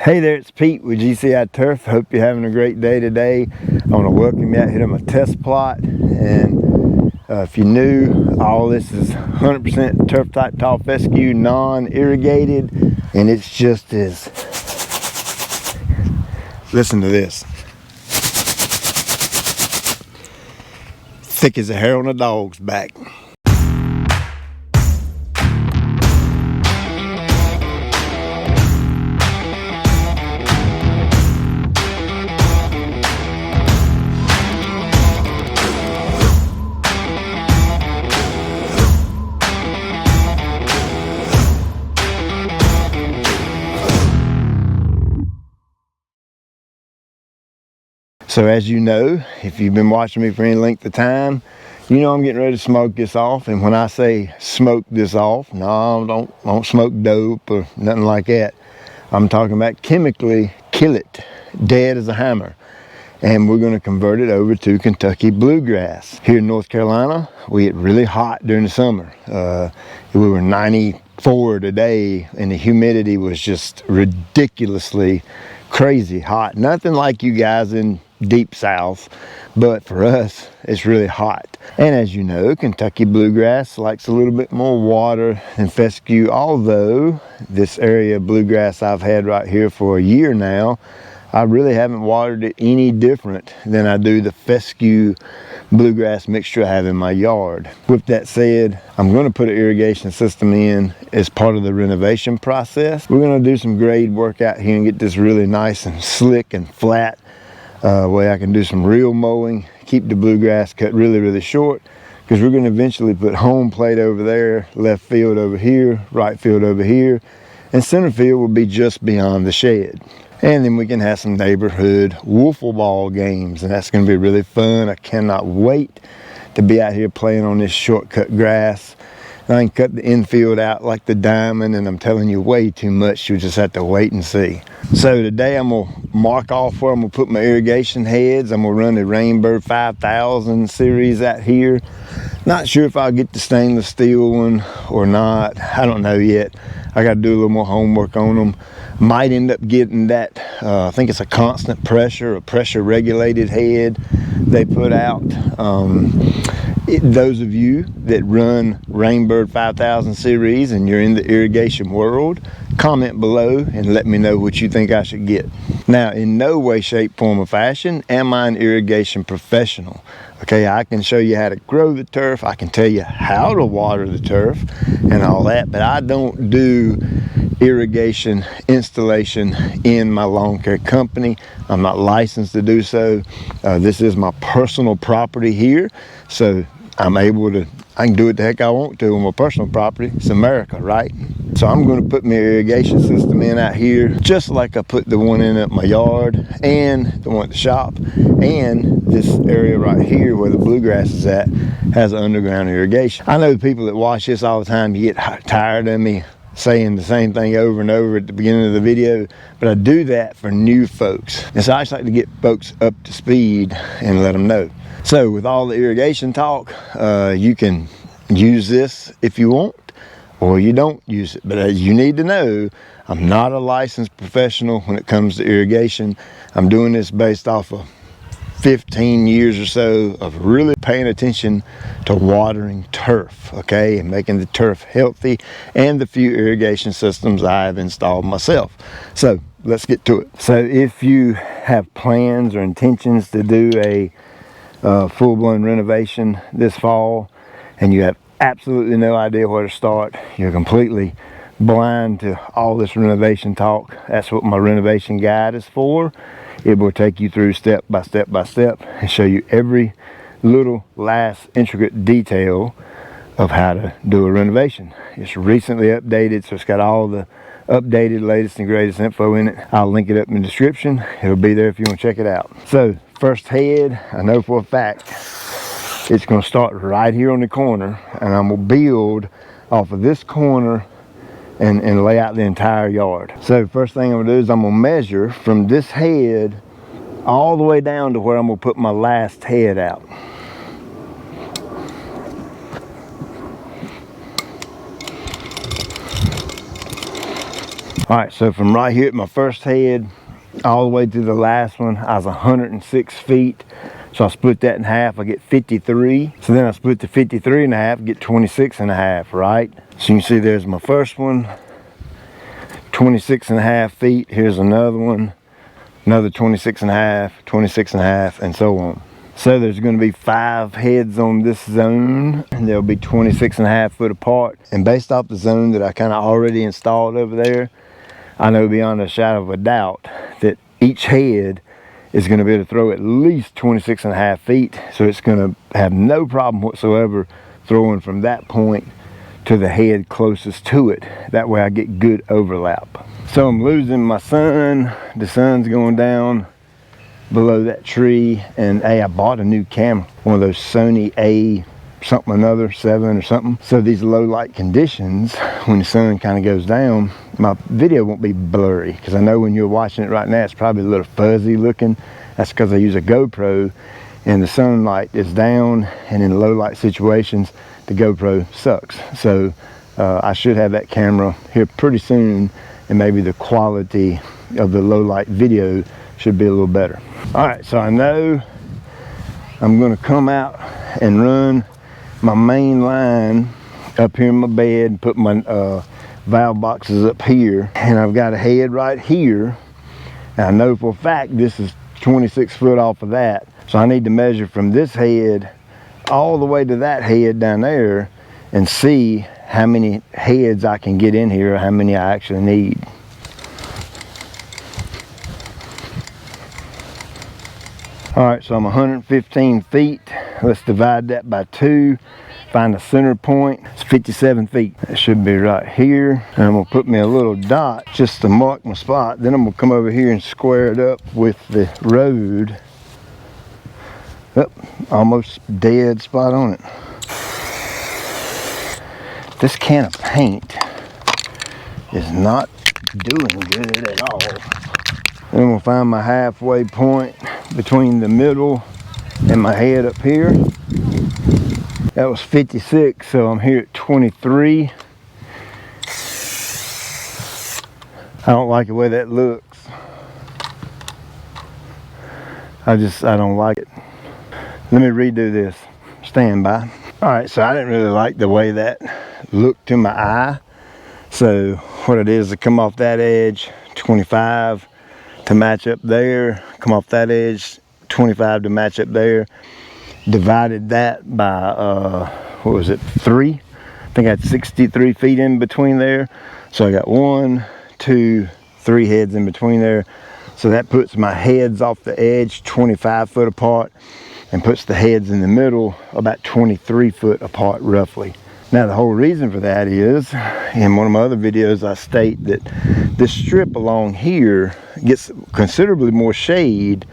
Hey there, it's Pete with GCI Turf. Hope you're having a great day today. I want to welcome you out here to my test plot. And if you're new, all this is 100% turf type tall fescue, non-irrigated, and it's just as, listen to this, thick as the hair on a dog's back. So as you know, if you've been watching me for any length of time, you know I'm getting ready to smoke this off. And when I say smoke this off, no, don't smoke dope or nothing like that. I'm talking about chemically kill it, dead as a hammer. And we're going to convert it over to Kentucky bluegrass. Here in North Carolina, we get really hot during the summer. We were 94 today, and the humidity was just ridiculously crazy hot. Nothing like you guys in deep south, but for us it's really hot. And as you know, Kentucky bluegrass likes a little bit more water than fescue, although this area of bluegrass I've had right here for a year now, I really haven't watered it any different than I do the fescue bluegrass mixture I have in my yard. With that said, I'm going to put an irrigation system in as part of the renovation process. We're going to do some grade work out here and get this really nice and slick and flat, way I can do some real mowing, keep the bluegrass cut really short, because we're going to eventually put home plate over there, left field over here, right field over here, and center field will be just beyond the shed. And then we can have some neighborhood wiffle ball games, and that's going to be really fun. I cannot wait to be out here playing on this shortcut grass. I can cut the infield out like the diamond, and I'm telling you, way too much. You just have to wait and see. So today I'm going to mark off where I'm going to put my irrigation heads. I'm going to run the Rainbird 5000 series out here. Not sure if I'll get the stainless steel one or not. I don't know yet. I got to do a little more homework on them. Might end up getting that, I think it's a constant pressure, a pressure regulated head they put out. Those of you that run Rainbird 5000 series and you're in the irrigation world, comment below and let me know what you think I should get. Now, in no way, shape, form, or fashion am I an irrigation professional. Okay, I can show you how to grow the turf, I can tell you how to water the turf and all that, but I don't do irrigation installation in my lawn care company. I'm not licensed to do so. This is my personal property here, so I'm able to, I can do it the heck I want to on my personal property. It's America, right? So I'm going to put my irrigation system in out here, just like I put the one in at my yard and the one at the shop. And this area right here where the bluegrass is at has underground irrigation. I know the people that watch this all the time, you get tired of me saying the same thing over and over at the beginning of the video, but I do that for new folks. And so I just like to get folks up to speed and let them know. So with all the irrigation talk, you can use this if you want, or you don't use it. But as you need to know, I'm not a licensed professional when it comes to irrigation. I'm doing this based off of 15 years or so of really paying attention to watering turf, okay, and making the turf healthy, and the few irrigation systems I've installed myself. So let's get to it. So if you have plans or intentions to do a full-blown renovation this fall and you have absolutely no idea where to start, you're completely blind to all this renovation talk, that's what my renovation guide is for. It will take you through step by step by step and show you every little last intricate detail of how to do a renovation. It's recently updated, so it's got all the updated latest and greatest info in it. I'll link it up in the description. It'll be there if you want to check it out. So first head, I know for a fact it's going to start right here on the corner, and I'm going to build off of this corner and lay out the entire yard. So first thing I'm going to do is I'm going to measure from this head all the way down to where I'm going to put my last head out. All right, so from right here at my first head all the way to the last one, I was 106 feet. So I split that in half, I get 53. So then I split the 53 and a half, get 26 and a half, right? So you can see there's my first one, 26 and a half feet. Here's another one, another 26 and a half, 26 and a half, and so on. So there's going to be 5 heads on this zone, and they'll be 26 and a half foot apart. And based off the zone that I kind of already installed over there, I know beyond a shadow of a doubt that each head is going to be able to throw at least 26 and a half feet. So it's going to have no problem whatsoever throwing from that point to the head closest to it. That way I get good overlap. So I'm losing my sun. The sun's going down below that tree, and hey, I bought a new camera, one of those Sony A something another 7 or something. So these low light conditions, when the sun kind of goes down, my video won't be blurry, because I know when you're watching it right now it's probably a little fuzzy looking. That's because I use a GoPro and the sunlight is down, and in low light situations the GoPro sucks. So I should have that camera here pretty soon, and maybe the quality of the low light video should be a little better. All right, so I know I'm going to come out and run my main line up here in my bed and put my valve boxes up here, and I've got a head right here. And I know for a fact this is 26 foot off of that, so I need to measure from this head all the way to that head down there and see how many heads I can get in here, or how many I actually need. All right, so I'm 115 feet. Let's divide that by 2. Find the center point. It's 57 feet. It should be right here. And I'm gonna put me a little dot just to mark my spot. Then I'm gonna come over here and square it up with the road. Yep, almost dead spot on it. This can of paint is not doing good at all. Then we'll find my halfway point between the middle and my head up here. That was 56, so I'm here at 23. I don't like the way that looks. I don't like it. Let me redo this. Stand by. All right, so I didn't really like the way that looked to my eye. So what it is, to come off that edge, 25 to match up there, come off that edge, 25 to match up there. Divided that by what was it, 3? I think I had 63 feet in between there. So I got 1, 2, 3 heads in between there. So that puts my heads off the edge 25 foot apart, and puts the heads in the middle about 23 foot apart roughly. Now the whole reason for that is, in one of my other videos I state that this strip along here gets considerably more shade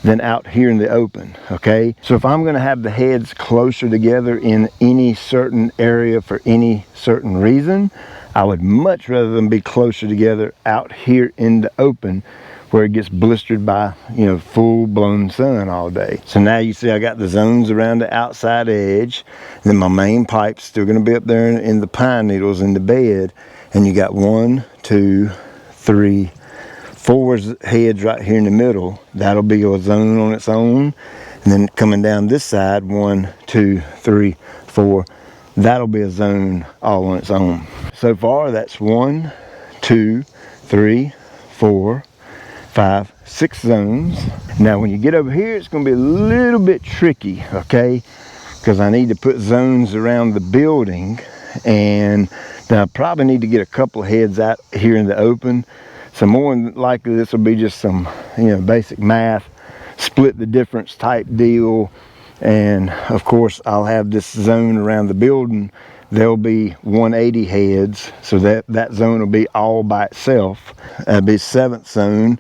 than out here in the open, okay? So if I'm gonna have the heads closer together in any certain area for any certain reason, I would much rather them be closer together out here in the open, where it gets blistered by, you know, full-blown sun all day. So now you see I got the zones around the outside edge, and then my main pipe's still gonna be up there in the pine needles in the bed, and you got 1, 2, 3, 4 heads right here in the middle. That'll be a zone on its own. And then coming down this side, 1, 2, 3, 4, that'll be a zone all on its own. So far that's 1, 2, 3, 4, 5, 6 zones. Now when you get over here, it's going to be a little bit tricky, okay, because I need to put zones around the building, and then I probably need to get a couple of heads out here in the open. So more than likely this will be just some, you know, basic math, split the difference type deal. And of course I'll have this zone around the building. There'll be 180 heads, so that zone will be all by itself. That'll be 7th zone.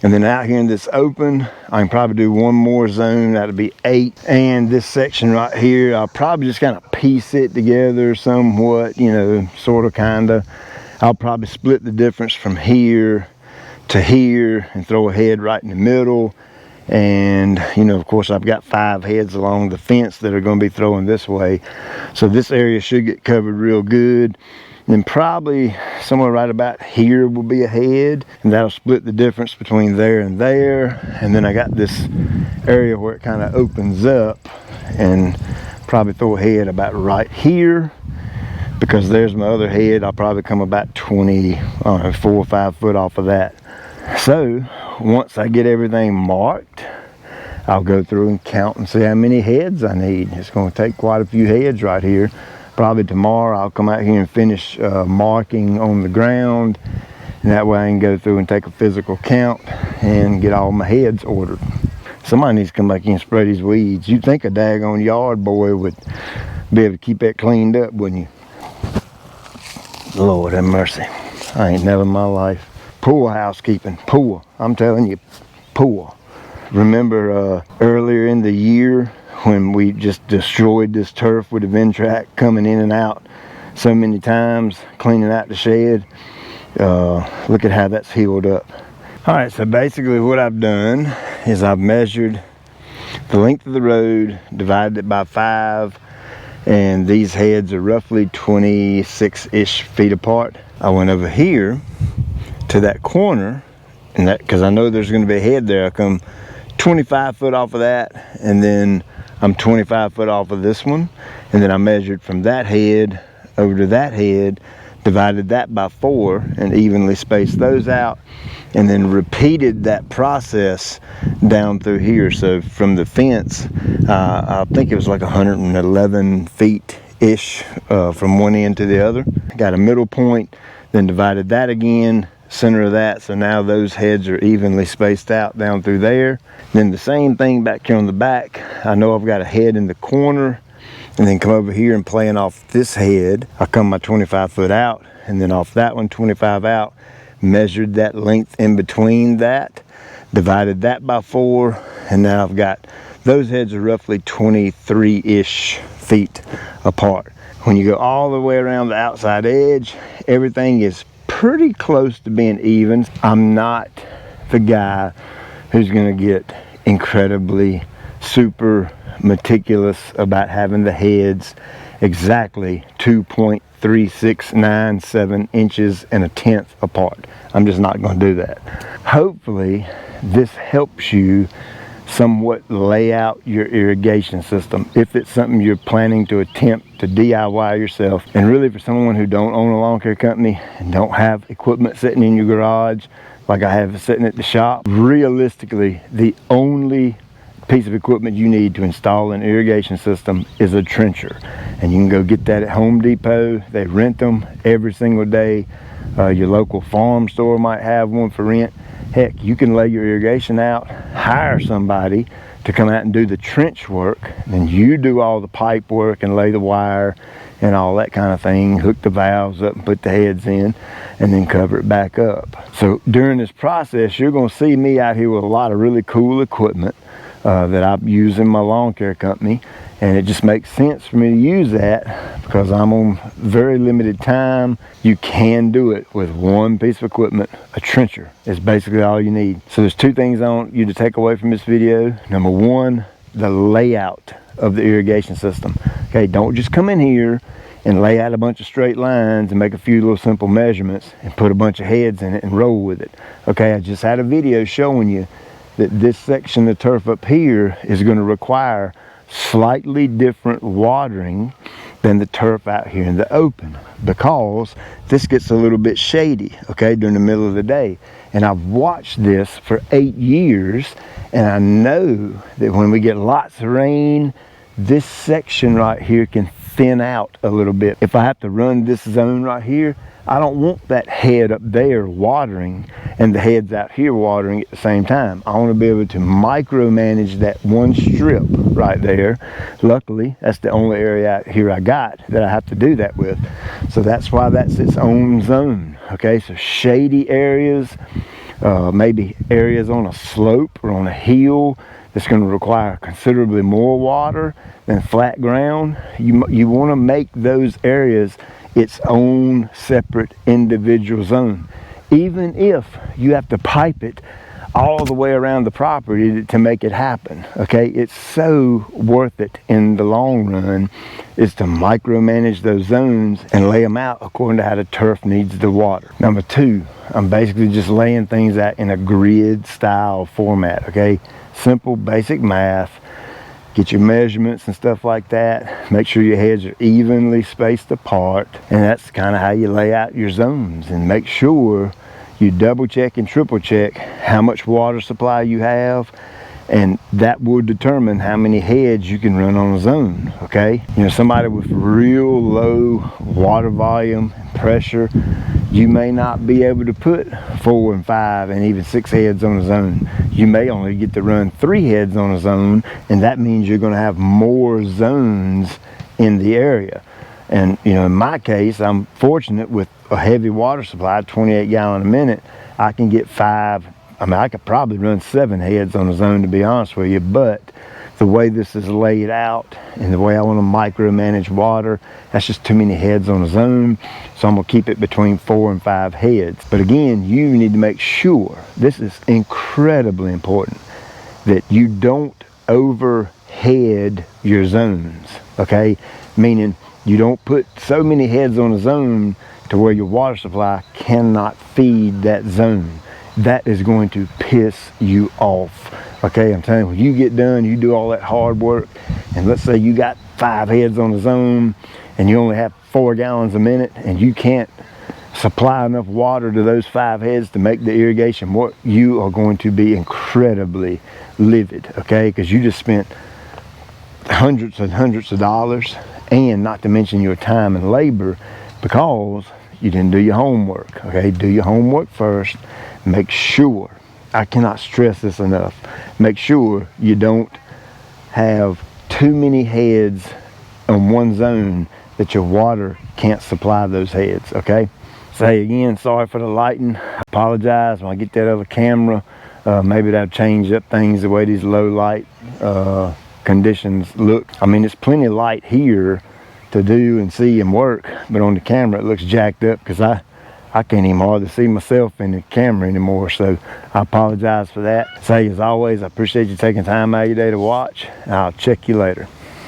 And then out here in this open, I can probably do 1 more zone. That'll be 8. And this section right here, I'll probably just kind of piece it together somewhat, you know, sort of, kind of. I'll probably split the difference from here to here and throw a head right in the middle. And, you know, of course, I've got 5 heads along the fence that are going to be throwing this way. So this area should get covered real good. Then probably somewhere right about here will be a head, and that'll split the difference between there and there. And then I got this area where it kind of opens up, and probably throw a head about right here, because there's my other head. I'll probably come about 20, I don't know, 4 or 5 foot off of that. So once I get everything marked, I'll go through and count and see how many heads I need. It's going to take quite a few heads right here. Probably tomorrow I'll come out here and finish marking on the ground, and that way I can go through and take a physical count and get all my heads ordered. Somebody needs to come back here and spray these weeds. You'd think a daggone yard boy would be able to keep that cleaned up, wouldn't you? Lord have mercy. I ain't never in my life. Poor housekeeping, poor. I'm telling you, poor. Remember earlier in the year when we just destroyed this turf with the Ventrac, coming in and out so many times, cleaning out the shed? Look at how that's healed up. All right, so basically what I've done is I've measured the length of the road, divided it by 5, and these heads are roughly 26-ish feet apart. I went over here to that corner, and that, because I know there's going to be a head there, I come 25 foot off of that, and then I'm 25 foot off of this one, and then I measured from that head over to that head, divided that by 4, and evenly spaced those out, and then repeated that process down through here. So from the fence, I think it was like 111 feet ish from one end to the other. Got a middle point, then divided that again, center of that, so now those heads are evenly spaced out down through there. Then the same thing back here on the back. I know I've got a head in the corner, and then come over here and playing off this head, I come my 25 foot out, and then off that one 25 out, measured that length in between that, divided that by 4, and now I've got those heads are roughly 23-ish feet apart. When you go all the way around the outside edge, everything is pretty close to being even. I'm not the guy who's going to get incredibly super meticulous about having the heads exactly 2.3697 inches and 1/10 apart. I'm just not going to do that. Hopefully this helps you somewhat lay out your irrigation system if it's something you're planning to attempt to DIY yourself. And really, for someone who don't own a lawn care company and don't have equipment sitting in your garage like I have sitting at the shop, realistically the only piece of equipment you need to install an irrigation system is a trencher, and you can go get that at Home Depot. They rent them every single day. Your local farm store might have one for rent. Heck, you can lay your irrigation out, hire somebody to come out and do the trench work, and you do all the pipe work and lay the wire and all that kind of thing, hook the valves up and put the heads in, and then cover it back up. So during this process, you're going to see me out here with a lot of really cool equipment that I use in my lawn care company, and it just makes sense for me to use that because I'm on very limited time. You can do it with one piece of equipment. A trencher is basically all you need. So there's 2 things I want you to take away from this video. Number 1, the layout of the irrigation system. Okay, don't just come in here and lay out a bunch of straight lines and make a few little simple measurements and put a bunch of heads in it and roll with it. Okay, I just had a video showing you that this section of turf up here is going to require slightly different watering than the turf out here in the open, because this gets a little bit shady, okay, during the middle of the day. And I've watched this for 8 years, and I know that when we get lots of rain, this section right here can thin out a little bit. If I have to run this zone right here, I don't want that head up there watering and the heads out here watering at the same time. I want to be able to micromanage that one strip right there. Luckily, that's the only area out here I got that I have to do that with. So that's why that's its own zone. Okay, so shady areas, maybe areas on a slope or on a hill that's going to require considerably more water than flat ground. You want to make those areas its own separate individual zone, even if you have to pipe it all the way around the property to make it happen. Okay, it's so worth it in the long run is to micromanage those zones and lay them out according to how the turf needs the water. Number two, I'm basically just laying things out in a grid style format. Okay, simple basic math. Get your measurements and stuff like that. Make sure your heads are evenly spaced apart, and that's kind of how you lay out your zones. And make sure you double check and triple check how much water supply you have, and that will determine how many heads you can run on a zone. Okay, you know, somebody with real low water volume and pressure, you may not be able to put 4 and 5 and even 6 heads on a zone. You may only get to run 3 heads on a zone, and that means you're going to have more zones in the area. And you know, in my case, I'm fortunate with a heavy water supply, 28 gallon a minute. I can get 5, I mean, I could probably run 7 heads on a zone, to be honest with you, but the way this is laid out and the way I want to micromanage water, that's just too many heads on a zone. So I'm going to keep it between 4 and 5 heads. But again, you need to make sure, this is incredibly important, that you don't overhead your zones. Okay, meaning you don't put so many heads on a zone to where your water supply cannot feed that zone. That is going to piss you off. Okay, I'm telling you, when you get done, you do all that hard work, and let's say you got 5 heads on the zone and you only have 4 gallons a minute, and you can't supply enough water to those 5 heads to make the irrigation work, you are going to be incredibly livid. Okay, because you just spent hundreds and hundreds of dollars, and not to mention your time and labor, because you didn't do your homework. Okay, do your homework first. Make sure, I cannot stress this enough, make sure you don't have too many heads on one zone that your water can't supply those heads. Okay, so hey, again, sorry for the lighting. I apologize. When I get that other camera, maybe that'll change up things, the way these low light conditions look. I mean, there's plenty of light here to do and see and work, but on the camera it looks jacked up because I can't even hardly see myself in the camera anymore, so I apologize for that. So as always, I appreciate you taking time out of your day to watch. I'll check you later.